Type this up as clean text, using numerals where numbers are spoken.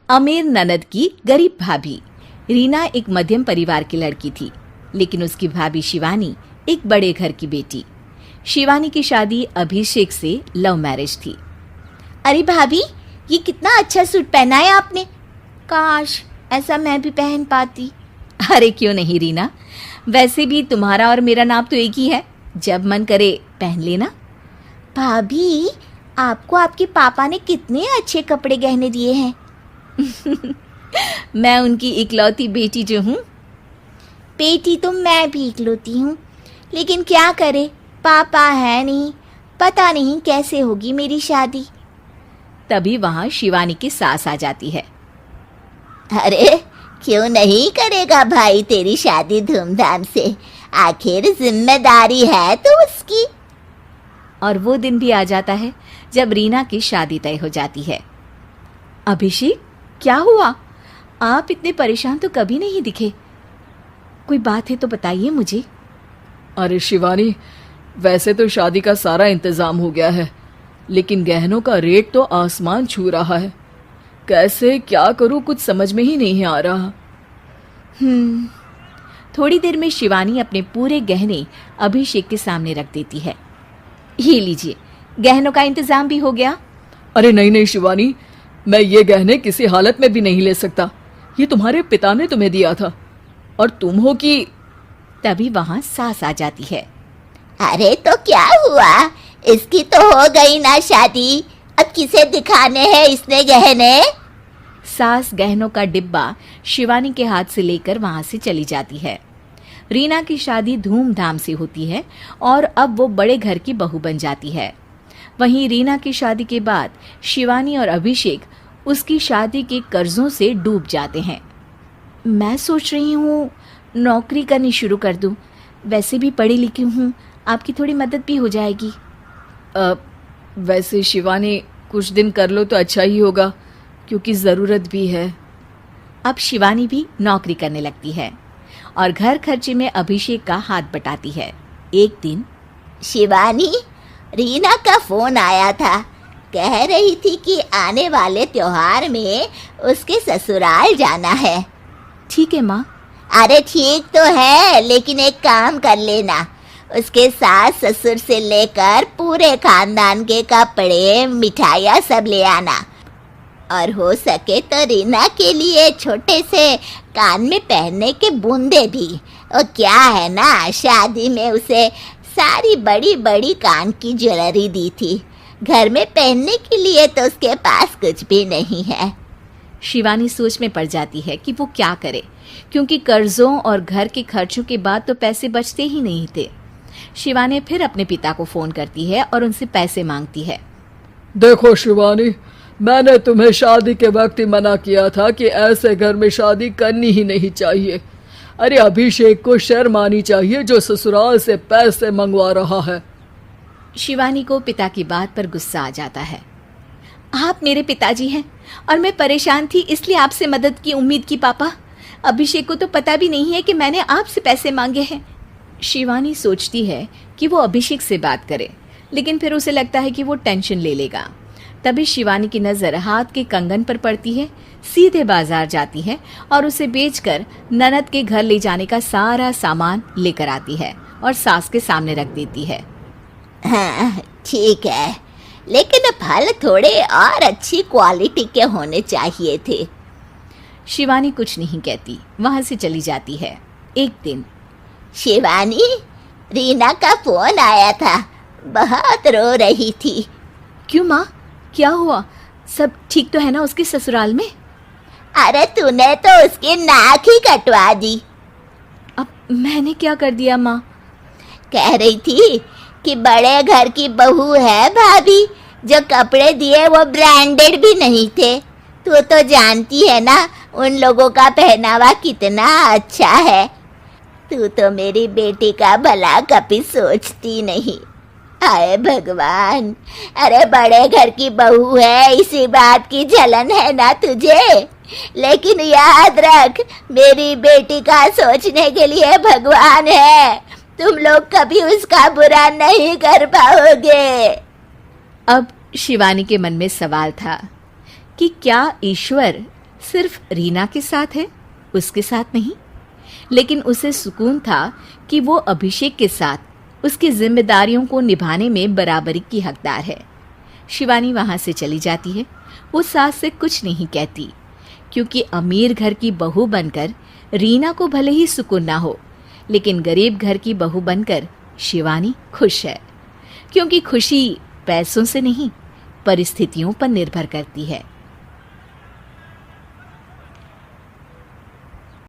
अमीर ननद की गरीब भाभी। रीना एक मध्यम परिवार की लड़की थी, लेकिन उसकी भाभी शिवानी एक बड़े घर की बेटी। शिवानी की शादी अभिषेक से लव मैरिज थी। अरे भाभी, ये कितना अच्छा सूट पहना है आपने। काश ऐसा मैं भी पहन पाती। अरे क्यों नहीं रीना, वैसे भी तुम्हारा और मेरा नाप तो एक ही है, जब मन करे पहन लेना। भाभी, आपको आपके पापा ने कितने अच्छे कपड़े गहने दिए हैं। मैं उनकी इकलौती बेटी जो हूँ। बेटी तो मैं भी इकलौती हूँ, लेकिन क्या करे, पापा है नहीं, पता नहीं कैसे होगी मेरी शादी। तभी वहाँ शिवानी की सास आ जाती है। अरे क्यों नहीं करेगा भाई तेरी शादी धूमधाम से, आखिर जिम्मेदारी है तो उसकी। और वो दिन भी आ जाता है जब रीना की शादी तय हो जाती है। अभिषेक, क्या हुआ? आप इतने परेशान तो कभी नहीं दिखे, कोई बात है तो बताइए मुझे। अरे शिवानी, वैसे तो शादी का सारा इंतजाम हो गया है, लेकिन गहनों का रेट तो आसमान छू रहा है। कैसे क्या करूं, कुछ समझ में ही नहीं आ रहा। थोड़ी देर में शिवानी अपने पूरे गहने अभिषेक के सामने रख देती है। ये लीजिए, गहनों का इंतजाम भी हो गया। अरे नहीं नहीं शिवानी, मैं ये गहने किसी हालत में भी नहीं ले सकता। ये तुम्हारे पिता ने तुम्हें दिया था, और तुम हो कि। तभी वहां सास आ जाती है। अरे तो क्या हुआ, इसकी तो हो गई ना शादी, अब किसे दिखाने हैं इसने गहने। सास गहनों का डिब्बा शिवानी के हाथ से लेकर वहां से चली जाती है। रीना की शादी धूमधाम से होती है और अब वो बड़े घर की बहू बन जाती है। वहीं रीना की शादी के बाद शिवानी और अभिषेक उसकी शादी के कर्जों से डूब जाते हैं। मैं सोच रही हूँ नौकरी करनी शुरू कर दूँ, वैसे भी पढ़ी लिखी हूँ, आपकी थोड़ी मदद भी हो जाएगी। वैसे शिवानी, कुछ दिन कर लो तो अच्छा ही होगा, क्योंकि ज़रूरत भी है। अब शिवानी भी नौकरी करने लगती है और घर खर्चे में अभिषेक का हाथ बटाती है। एक दिन शिवानी, रीना का फोन आया था, कह रही थी कि आने वाले त्योहार में उसके ससुराल जाना है। ठीक है माँ। अरे ठीक तो है, लेकिन एक काम कर लेना, उसके सास ससुर से लेकर पूरे खानदान के कपड़े मिठाइयाँ सब ले आना, और हो सके तो रीना के लिए छोटे से कान में पहनने के बूंदे भी। और क्या है ना, शादी में उसे सारी बड़ी बड़ी कान की ज्वेलरी दी थी, घर में पहनने के लिए तो उसके पास कुछ भी नहीं है। शिवानी सोच में पड़ जाती है कि वो क्या करे, क्योंकि कर्जों और घर के खर्चों के बाद तो पैसे बचते ही नहीं थे। शिवानी फिर अपने पिता को फोन करती है और उनसे पैसे मांगती है। देखो शिवानी, मैंने तुम्हें शादी के वक्त ही मना किया था कि ऐसे घर में शादी करनी ही नहीं चाहिए। अरे अभिषेक को शर्म आनी चाहिए जो ससुराल से पैसे मंगवा रहा है। शिवानी को पिता की बात पर गुस्सा आ जाता है। आप मेरे पिताजी हैं और मैं परेशान थी, इसलिए आपसे मदद की उम्मीद की पापा। अभिषेक को तो पता भी नहीं है कि मैंने आपसे पैसे मांगे हैं। शिवानी सोचती है कि वो अभिषेक से बात करे, लेकिन फिर उसे लगता है कि वो टेंशन ले लेगा। तभी शिवानी की नज़र हाथ के कंगन पर पड़ती है, सीधे बाजार जाती है और उसे बेचकर ननद के घर ले जाने का सारा सामान लेकर आती है और सास के सामने रख देती है। हाँ ठीक है, लेकिन फल थोड़े और अच्छी क्वालिटी के होने चाहिए थे। शिवानी कुछ नहीं कहती, वहां से चली जाती है। एक दिन शिवानी, रीना का फोन आया था, बहुत रो रही थी। क्यों माँ, क्या हुआ? सब ठीक तो है ना उसके ससुराल में? अरे तूने तो उसकी नाक ही कटवा दी। अब मैंने क्या कर दिया माँ? कह रही थी कि बड़े घर की बहू है भाभी, जो कपड़े दिए वो ब्रांडेड भी नहीं थे। तू तो जानती है ना उन लोगों का पहनावा कितना अच्छा है। तू तो मेरी बेटी का भला कभी सोचती नहीं। हाय भगवान, अरे बड़े घर की बहू है, इसी बात की जलन है ना तुझे, लेकिन याद रख मेरी बेटी का सोचने के लिए भगवान है, तुम लोग कभी उसका बुरा नहीं कर पाओगे। अब शिवानी के मन में सवाल था कि क्या ईश्वर सिर्फ रीना के साथ है, उसके साथ नहीं। लेकिन उसे सुकून था कि वो अभिषेक के साथ उसकी जिम्मेदारियों को निभाने में बराबरी की हकदार है। शिवानी वहां से चली जाती है। वो सास से कुछ नहीं कहती, क्योंकि अमीर घर की बहू बनकर रीना को भले ही सुकून ना हो, लेकिन गरीब घर की बहू बनकर शिवानी खुश है, क्योंकि खुशी पैसों से नहीं परिस्थितियों पर निर्भर करती है।